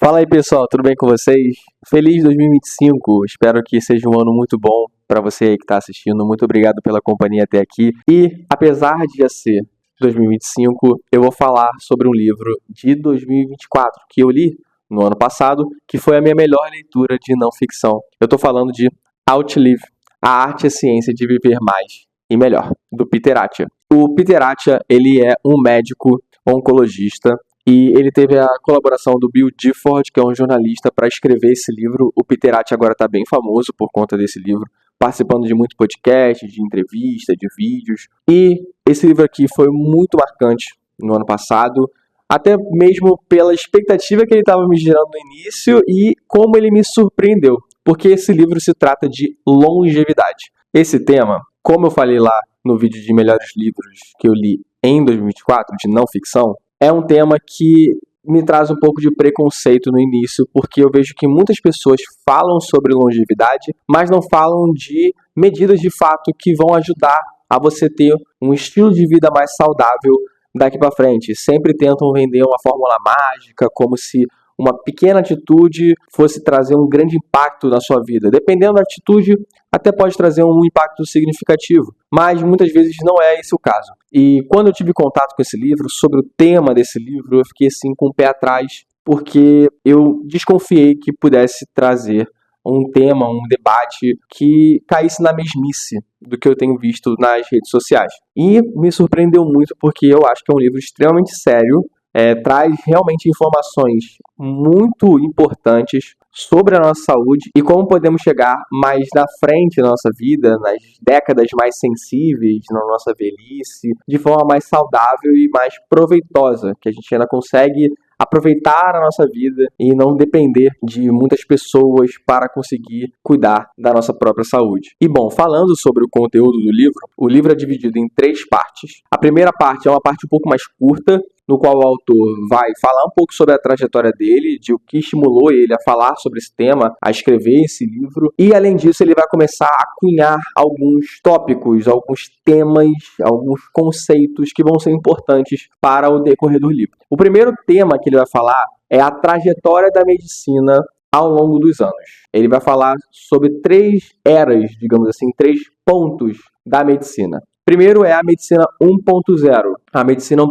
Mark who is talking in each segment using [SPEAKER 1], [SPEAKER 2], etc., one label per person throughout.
[SPEAKER 1] Fala aí, pessoal, tudo bem com vocês? Feliz 2025, espero que seja um ano muito bom para você aí que está assistindo. Muito obrigado pela companhia até aqui. E, apesar de já ser 2025, eu vou falar sobre um livro de 2024 que eu li no ano passado, que foi a minha melhor leitura de não ficção. Eu estou falando de Outlive, A Arte e a Ciência de Viver Mais e Melhor, do Peter Attia. O Peter Attia, ele é um médico oncologista e ele teve a colaboração do Bill Gifford, que é um jornalista, para escrever esse livro. O Peter Attia agora está bem famoso por conta desse livro, participando de muito podcast, de entrevista, de vídeos. E esse livro aqui foi muito marcante no ano passado, até mesmo pela expectativa que ele estava me gerando no início e como ele me surpreendeu, porque esse livro se trata de longevidade. Esse tema, como eu falei lá no vídeo de melhores livros que eu li em 2024, de não ficção, é um tema que me traz um pouco de preconceito no início, porque eu vejo que muitas pessoas falam sobre longevidade, mas não falam de medidas de fato que vão ajudar a você ter um estilo de vida mais saudável daqui para frente. Sempre tentam vender uma fórmula mágica, como se uma pequena atitude fosse trazer um grande impacto na sua vida. Dependendo da atitude, até pode trazer um impacto significativo, mas muitas vezes não é esse o caso. E quando eu tive contato com esse livro, sobre o tema desse livro, eu fiquei assim com o pé atrás, porque eu desconfiei que pudesse trazer um tema, um debate que caísse na mesmice do que eu tenho visto nas redes sociais. E me surpreendeu muito porque eu acho que é um livro extremamente sério, traz realmente informações muito importantes sobre a nossa saúde e como podemos chegar mais na frente na nossa vida, nas décadas mais sensíveis, na nossa velhice, de forma mais saudável e mais proveitosa, que a gente ainda consegue aproveitar a nossa vida e não depender de muitas pessoas para conseguir cuidar da nossa própria saúde. E bom, falando sobre o conteúdo do livro, o livro é dividido em 3 partes. A primeira parte é uma parte um pouco mais curta, no qual o autor vai falar um pouco sobre a trajetória dele, de o que estimulou ele a falar sobre esse tema, a escrever esse livro, e além disso ele vai começar a cunhar alguns tópicos, alguns temas, alguns conceitos que vão ser importantes para o decorrer do livro. O primeiro tema que ele vai falar é a trajetória da medicina ao longo dos anos. Ele vai falar sobre 3 eras, digamos assim, 3 pontos da medicina. Primeiro é a medicina 1.0. A medicina 1.0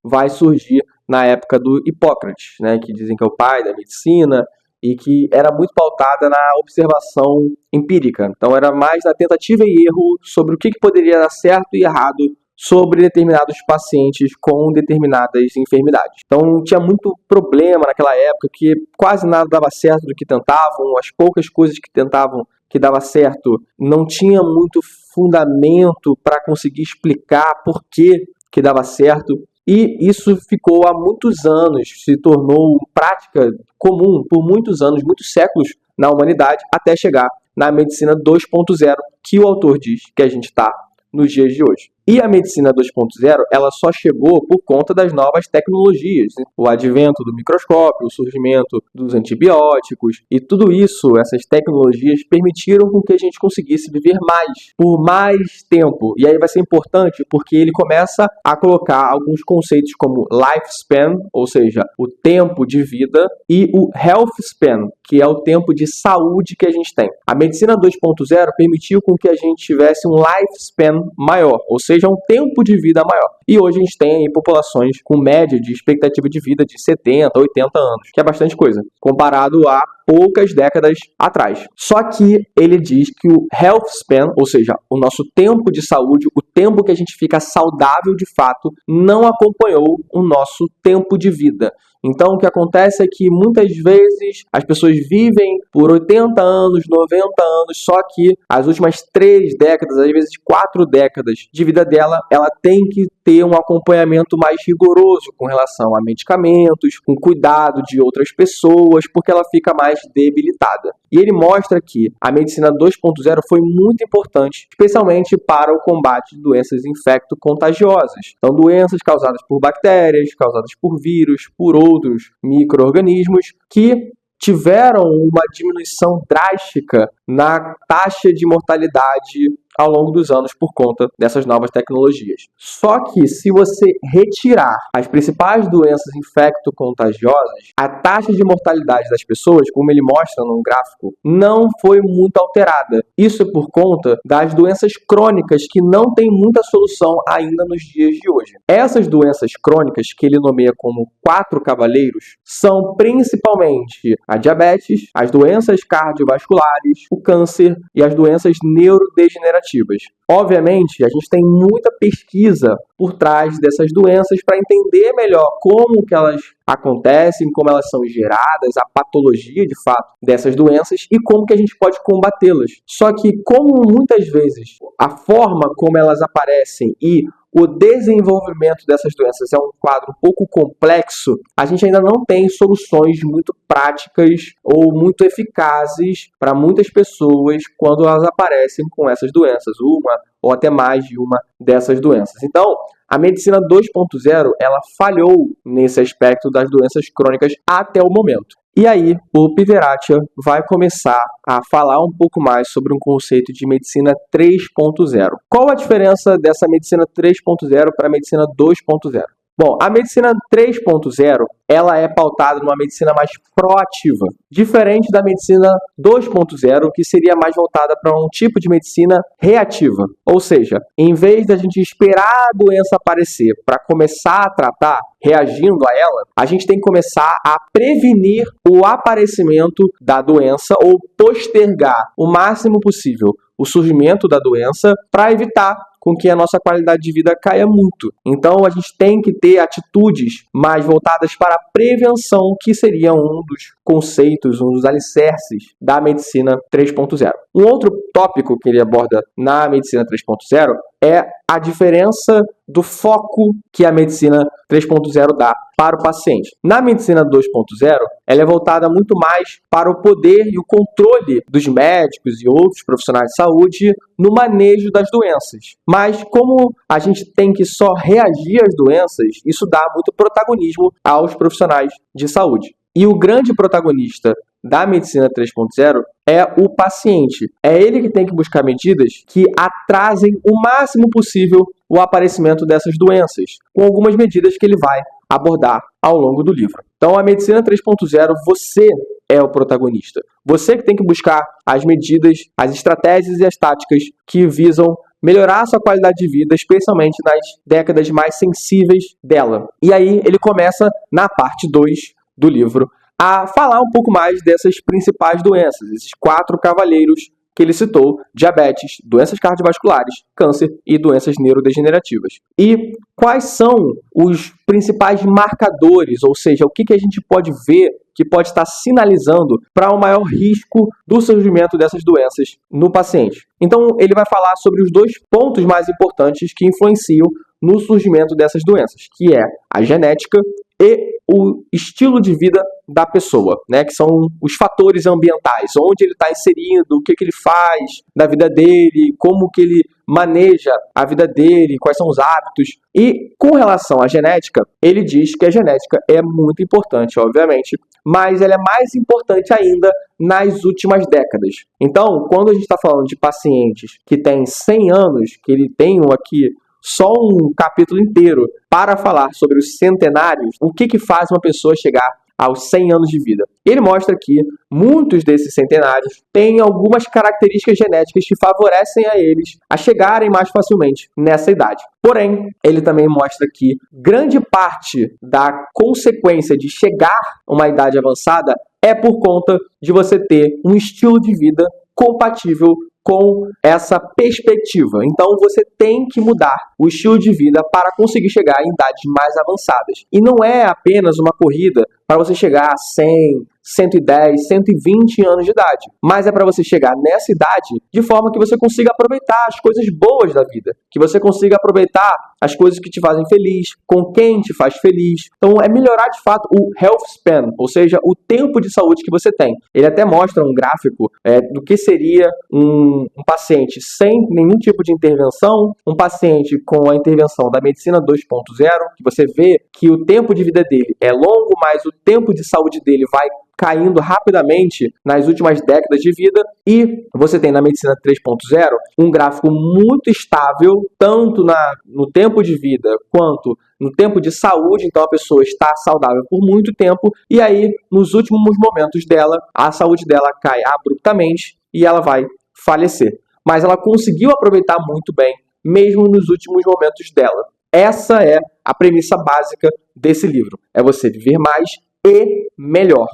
[SPEAKER 1] vai surgir na época do Hipócrates, né, que dizem que é o pai da medicina e que era muito pautada na observação empírica. Então era mais na tentativa e erro sobre o que poderia dar certo e errado sobre determinados pacientes com determinadas enfermidades. Então tinha muito problema naquela época, que quase nada dava certo do que tentavam, as poucas coisas que tentavam que dava certo não tinha muito fundamento para conseguir explicar por que dava certo. E isso ficou há muitos anos, se tornou prática comum por muitos anos, muitos séculos na humanidade, até chegar na medicina 2.0, que o autor diz que a gente está nos dias de hoje. E a medicina 2.0, ela só chegou por conta das novas tecnologias, né? O advento do microscópio, o surgimento dos antibióticos e tudo isso, essas tecnologias permitiram com que a gente conseguisse viver mais, por mais tempo. E aí vai ser importante porque ele começa a colocar alguns conceitos como lifespan, ou seja, o tempo de vida, e o health span, que é o tempo de saúde que a gente tem. A medicina 2.0 permitiu com que a gente tivesse um lifespan maior, ou seja, um tempo de vida maior. E hoje a gente tem aí populações com média de expectativa de vida de 70, 80 anos, que é bastante coisa, comparado a poucas décadas atrás. Só que ele diz que o health span, ou seja, o nosso tempo de saúde, o tempo que a gente fica saudável de fato, não acompanhou o nosso tempo de vida. Então, o que acontece é que muitas vezes as pessoas vivem por 80 anos, 90 anos, só que as últimas 3 décadas, às vezes 4 décadas de vida dela, ela tem que ter um acompanhamento mais rigoroso com relação a medicamentos, com cuidado de outras pessoas, porque ela fica mais debilitada. E ele mostra que a medicina 2.0 foi muito importante, especialmente para o combate de doenças infecto-contagiosas. Então, doenças causadas por bactérias, causadas por vírus, por outros micro-organismos que tiveram uma diminuição drástica na taxa de mortalidade ao longo dos anos por conta dessas novas tecnologias. Só que se você retirar as principais doenças infecto-contagiosas, a taxa de mortalidade das pessoas, como ele mostra no gráfico, não foi muito alterada. Isso é por conta das doenças crônicas que não têm muita solução ainda nos dias de hoje. Essas doenças crônicas, que ele nomeia como 4 cavaleiros, são principalmente a diabetes, as doenças cardiovasculares, o câncer e as doenças neurodegenerativas. Obviamente, a gente tem muita pesquisa por trás dessas doenças para entender melhor como que elas acontecem, como elas são geradas, a patologia de fato dessas doenças e como que a gente pode combatê-las. Só que, como muitas vezes a forma como elas aparecem e o desenvolvimento dessas doenças é um quadro um pouco complexo, a gente ainda não tem soluções muito práticas ou muito eficazes para muitas pessoas quando elas aparecem com essas doenças, uma ou até mais de uma dessas doenças. Então, a medicina 2.0, ela falhou nesse aspecto das doenças crônicas até o momento. E aí, o Piveraccia vai começar a falar um pouco mais sobre um conceito de medicina 3.0. Qual a diferença dessa medicina 3.0 para a medicina 2.0? Bom, a medicina 3.0, ela é pautada numa medicina mais proativa, diferente da medicina 2.0, que seria mais voltada para um tipo de medicina reativa. Ou seja, em vez da gente esperar a doença aparecer para começar a tratar, reagindo a ela, a gente tem que começar a prevenir o aparecimento da doença ou postergar o máximo possível o surgimento da doença para evitar com que a nossa qualidade de vida caia muito. Então, a gente tem que ter atitudes mais voltadas para a prevenção, que seria um dos conceitos, um dos alicerces da medicina 3.0. Um outro tópico que ele aborda na medicina 3.0 é a diferença do foco que a medicina 3.0 dá para o paciente. Na medicina 2.0, ela é voltada muito mais para o poder e o controle dos médicos e outros profissionais de saúde no manejo das doenças. Mas como a gente tem que só reagir às doenças, isso dá muito protagonismo aos profissionais de saúde. E o grande protagonista da medicina 3.0 é o paciente. É ele que tem que buscar medidas que atrasem o máximo possível o aparecimento dessas doenças, com algumas medidas que ele vai abordar ao longo do livro. Então, a medicina 3.0, você é o protagonista. Você que tem que buscar as medidas, as estratégias e as táticas que visam melhorar a sua qualidade de vida, especialmente nas décadas mais sensíveis dela. E aí ele começa na parte 2 do livro a falar um pouco mais dessas principais doenças, esses 4 cavaleiros que ele citou: diabetes, doenças cardiovasculares, câncer e doenças neurodegenerativas. E quais são os principais marcadores, ou seja, o que a gente pode ver que pode estar sinalizando para o maior risco do surgimento dessas doenças no paciente? Então, ele vai falar sobre os 2 pontos mais importantes que influenciam no surgimento dessas doenças, que é a genética e o estilo de vida da pessoa, né? Que são os fatores ambientais, onde ele está inserido, o que ele faz da vida dele, como que ele maneja a vida dele, quais são os hábitos. E com relação à genética, ele diz que a genética é muito importante, obviamente, mas ela é mais importante ainda nas últimas décadas. Então, quando a gente está falando de pacientes que têm 100 anos, que ele tem aqui só um capítulo inteiro para falar sobre os centenários, o que faz uma pessoa chegar aos 100 anos de vida. Ele mostra que muitos desses centenários têm algumas características genéticas que favorecem a eles a chegarem mais facilmente nessa idade. Porém, ele também mostra que grande parte da consequência de chegar a uma idade avançada é por conta de você ter um estilo de vida compatível com essa perspectiva. Então, você tem que mudar o estilo de vida para conseguir chegar em idades mais avançadas. E não é apenas uma corrida para você chegar a 100, 110, 120 anos de idade, mas é para você chegar nessa idade de forma que você consiga aproveitar as coisas boas da vida, que você consiga aproveitar as coisas que te fazem feliz, com quem te faz feliz. Então, é melhorar de fato o health span, ou seja, o tempo de saúde que você tem. Ele até mostra um gráfico do que seria um paciente sem nenhum tipo de intervenção, um paciente com a intervenção da medicina 2.0, que você vê que o tempo de vida dele é longo, mas o tempo de saúde dele vai caindo rapidamente nas últimas décadas de vida, e você tem na medicina 3.0 um gráfico muito estável, tanto no tempo de vida quanto no tempo de saúde. Então a pessoa está saudável por muito tempo, e aí nos últimos momentos dela, a saúde dela cai abruptamente e ela vai falecer. Mas ela conseguiu aproveitar muito bem, mesmo nos últimos momentos dela. Essa é a premissa básica desse livro. É você viver mais e melhor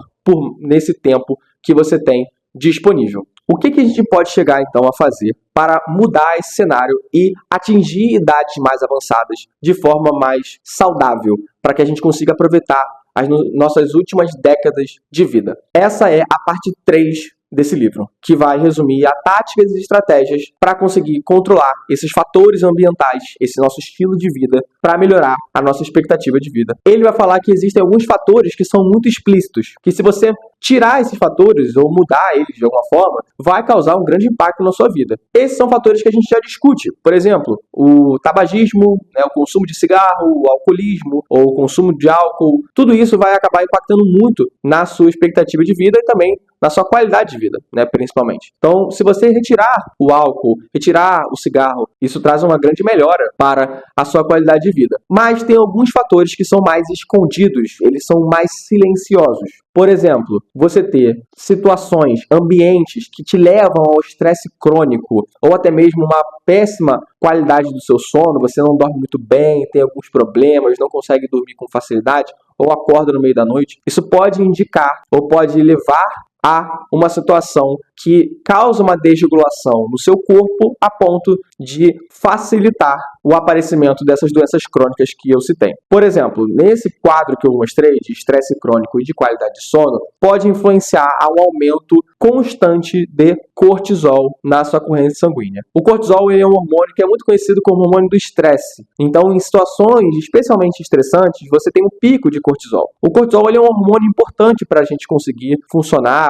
[SPEAKER 1] nesse tempo que você tem disponível. O que a gente pode chegar então a fazer para mudar esse cenário e atingir idades mais avançadas de forma mais saudável, para que a gente consiga aproveitar as nossas últimas décadas de vida? Essa é a parte 3 desse livro, que vai resumir a táticas e estratégias para conseguir controlar esses fatores ambientais, esse nosso estilo de vida, para melhorar a nossa expectativa de vida. Ele vai falar que existem alguns fatores que são muito explícitos, que se você tirar esses fatores ou mudar eles de alguma forma, vai causar um grande impacto na sua vida. Esses são fatores que a gente já discute. Por exemplo, o tabagismo, o consumo de cigarro, o alcoolismo ou o consumo de álcool. Tudo isso vai acabar impactando muito na sua expectativa de vida e também na sua qualidade de vida, principalmente. Então, se você retirar o álcool, retirar o cigarro, isso traz uma grande melhora para a sua qualidade de vida. Mas tem alguns fatores que são mais escondidos, eles são mais silenciosos. Por exemplo, você ter situações, ambientes que te levam ao estresse crônico ou até mesmo uma péssima qualidade do seu sono, você não dorme muito bem, tem alguns problemas, não consegue dormir com facilidade ou acorda no meio da noite. Isso pode indicar ou pode levar a uma situação que causa uma desregulação no seu corpo a ponto de facilitar o aparecimento dessas doenças crônicas que eu citei. Por exemplo, nesse quadro que eu mostrei de estresse crônico e de qualidade de sono, pode influenciar ao aumento constante de cortisol na sua corrente sanguínea. O cortisol é um hormônio que é muito conhecido como hormônio do estresse. Então, em situações especialmente estressantes, você tem um pico de cortisol. O cortisol é um hormônio importante para a gente conseguir funcionar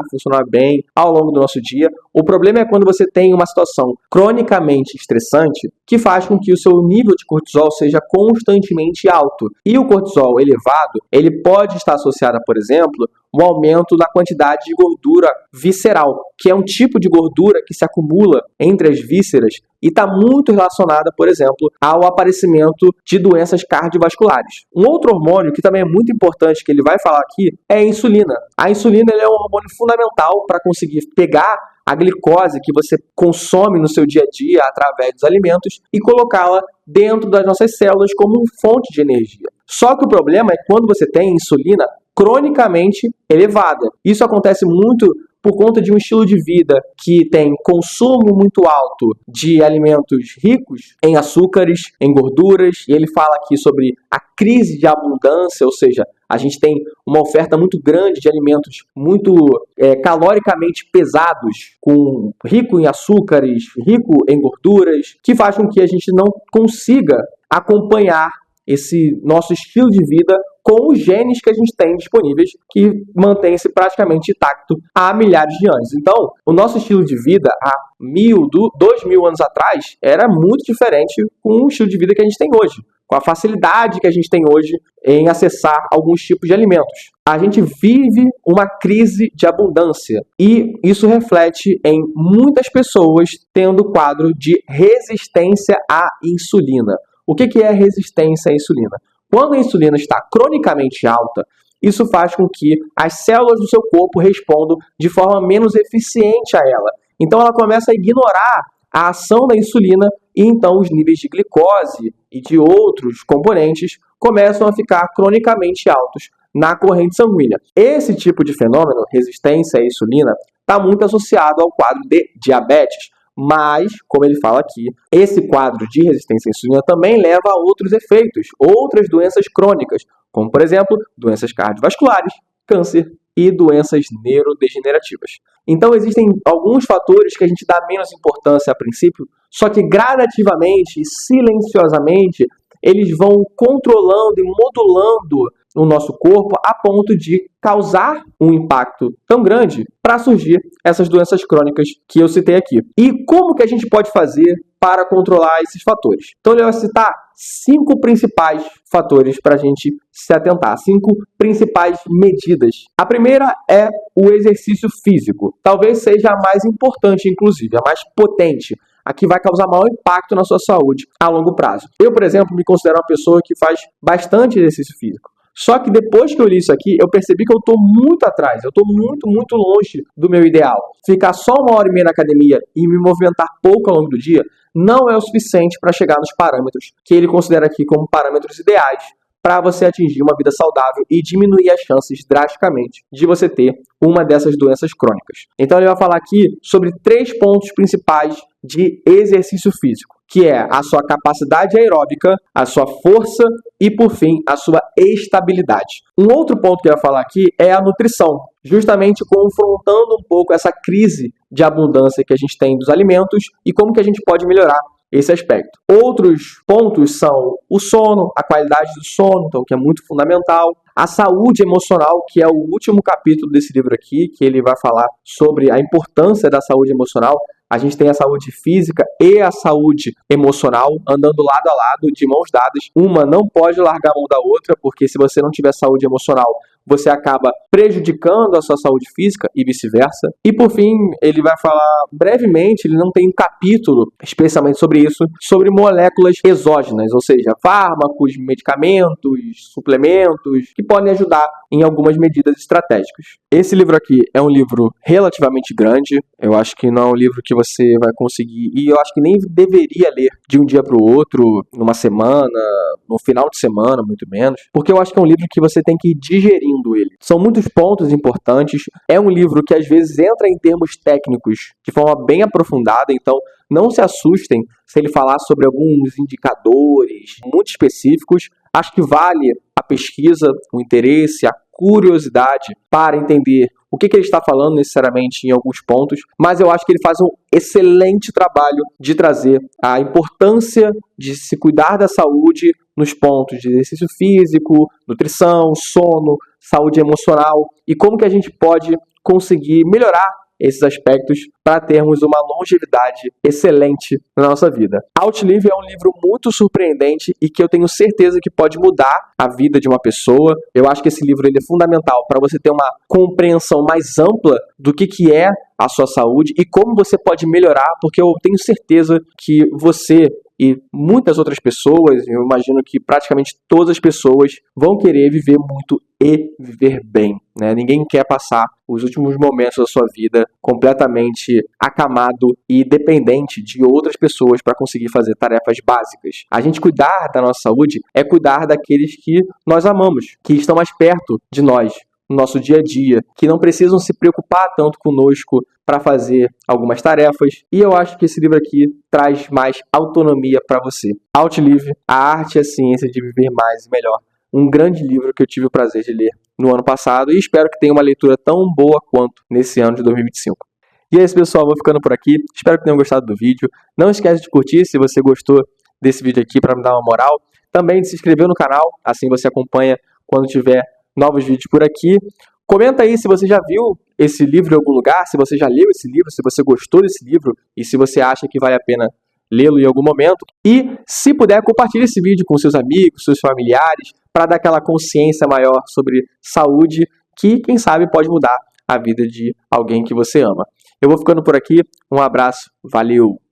[SPEAKER 1] bem ao longo do nosso dia. O problema é quando você tem uma situação cronicamente estressante que faz com que o seu nível de cortisol seja constantemente alto. E o cortisol elevado, ele pode estar associado, por exemplo, um aumento da quantidade de gordura visceral, que é um tipo de gordura que se acumula entre as vísceras e está muito relacionada, por exemplo, ao aparecimento de doenças cardiovasculares. Um outro hormônio que também é muito importante, que ele vai falar aqui, é a insulina. A insulina é um hormônio fundamental para conseguir pegar a glicose que você consome no seu dia a dia através dos alimentos e colocá-la dentro das nossas células como fonte de energia. Só que o problema é quando você tem insulina cronicamente elevada. Isso acontece muito por conta de um estilo de vida que tem consumo muito alto de alimentos ricos em açúcares, em gorduras, e ele fala aqui sobre a crise de abundância, ou seja, a gente tem uma oferta muito grande de alimentos muito caloricamente pesados, rico em açúcares, rico em gorduras, que faz com que a gente não consiga acompanhar esse nosso estilo de vida com os genes que a gente tem disponíveis, que mantém-se praticamente intacto há milhares de anos. Então, o nosso estilo de vida há 2.000 anos atrás era muito diferente com o estilo de vida que a gente tem hoje, com a facilidade que a gente tem hoje em acessar alguns tipos de alimentos. A gente vive uma crise de abundância e isso reflete em muitas pessoas tendo quadro de resistência à insulina. O que é resistência à insulina? Quando a insulina está cronicamente alta, isso faz com que as células do seu corpo respondam de forma menos eficiente a ela. Então ela começa a ignorar a ação da insulina e então os níveis de glicose e de outros componentes começam a ficar cronicamente altos na corrente sanguínea. Esse tipo de fenômeno, resistência à insulina, está muito associado ao quadro de diabetes. Mas, como ele fala aqui, esse quadro de resistência à insulina também leva a outros efeitos, outras doenças crônicas, como, por exemplo, doenças cardiovasculares, câncer e doenças neurodegenerativas. Então, existem alguns fatores que a gente dá menos importância a princípio, só que gradativamente e silenciosamente eles vão controlando e modulando o nosso corpo a ponto de causar um impacto tão grande para surgir essas doenças crônicas que eu citei aqui. E como que a gente pode fazer para controlar esses fatores. Então ele vai citar 5 principais fatores para a gente se atentar, 5 principais medidas. A primeira é o exercício físico. Talvez seja a mais importante, inclusive, a mais potente, a que vai causar maior impacto na sua saúde a longo prazo. Eu, por exemplo, me considero uma pessoa que faz bastante exercício físico. Só que depois que eu li isso aqui, eu percebi que eu estou muito atrás, eu estou muito longe do meu ideal. Ficar só 1h30 na academia e me movimentar pouco ao longo do dia não é o suficiente para chegar nos parâmetros que ele considera aqui como parâmetros ideais para você atingir uma vida saudável e diminuir as chances drasticamente de você ter uma dessas doenças crônicas. Então ele vai falar aqui sobre 3 pontos principais de exercício físico, que é a sua capacidade aeróbica, a sua força e, por fim, a sua estabilidade. Um outro ponto que eu ia falar aqui é a nutrição, justamente confrontando um pouco essa crise de abundância que a gente tem dos alimentos e como que a gente pode melhorar esse aspecto. Outros pontos são o sono, a qualidade do sono, então, que é muito fundamental. A saúde emocional, que é o último capítulo desse livro aqui, que ele vai falar sobre a importância da saúde emocional. A gente tem a saúde física e a saúde emocional andando lado a lado, de mãos dadas. Uma não pode largar a mão da outra, porque se você não tiver saúde emocional, você acaba prejudicando a sua saúde física e vice-versa. E por fim, ele vai falar brevemente, ele não tem um capítulo especialmente sobre isso, sobre moléculas exógenas, ou seja, fármacos, medicamentos, suplementos, que podem ajudar em algumas medidas estratégicas. Esse livro aqui é um livro relativamente grande, eu acho que não é um livro que você vai conseguir, e eu acho que nem deveria ler de um dia para o outro, numa semana, no final de semana, muito menos, porque eu acho que é um livro que você tem que ir digerindo ele. São muitos pontos importantes, é um livro que às vezes entra em termos técnicos de forma bem aprofundada, então não se assustem se ele falar sobre alguns indicadores muito específicos. Acho que vale a pesquisa, o interesse, a curiosidade para entender o que ele está falando necessariamente em alguns pontos, mas eu acho que ele faz um excelente trabalho de trazer a importância de se cuidar da saúde nos pontos de exercício físico, nutrição, sono, saúde emocional e como que a gente pode conseguir melhorar esses aspectos para termos uma longevidade excelente na nossa vida. Outlive é um livro muito surpreendente e que eu tenho certeza que pode mudar a vida de uma pessoa. Eu acho que esse livro ele é fundamental para você ter uma compreensão mais ampla do que é a sua saúde e como você pode melhorar, porque eu tenho certeza que você e muitas outras pessoas, eu imagino que praticamente todas as pessoas vão querer viver muito e viver bem, né? Ninguém quer passar os últimos momentos da sua vida completamente acamado e dependente de outras pessoas para conseguir fazer tarefas básicas. A gente cuidar da nossa saúde é cuidar daqueles que nós amamos, que estão mais perto de nós no nosso dia a dia, que não precisam se preocupar tanto conosco para fazer algumas tarefas. E eu acho que esse livro aqui traz mais autonomia para você. Outlive, A Arte e a Ciência de Viver Mais e Melhor. Um grande livro que eu tive o prazer de ler no ano passado e espero que tenha uma leitura tão boa quanto nesse ano de 2025. E é isso, pessoal. Vou ficando por aqui. Espero que tenham gostado do vídeo. Não esquece de curtir se você gostou desse vídeo aqui para me dar uma moral. Também de se inscrever no canal, assim você acompanha quando tiver novos vídeos por aqui. Comenta aí se você já viu esse livro em algum lugar, se você já leu esse livro, se você gostou desse livro e se você acha que vale a pena lê-lo em algum momento. E, se puder, compartilhe esse vídeo com seus amigos, seus familiares, para dar aquela consciência maior sobre saúde que, quem sabe, pode mudar a vida de alguém que você ama. Eu vou ficando por aqui. Um abraço. Valeu!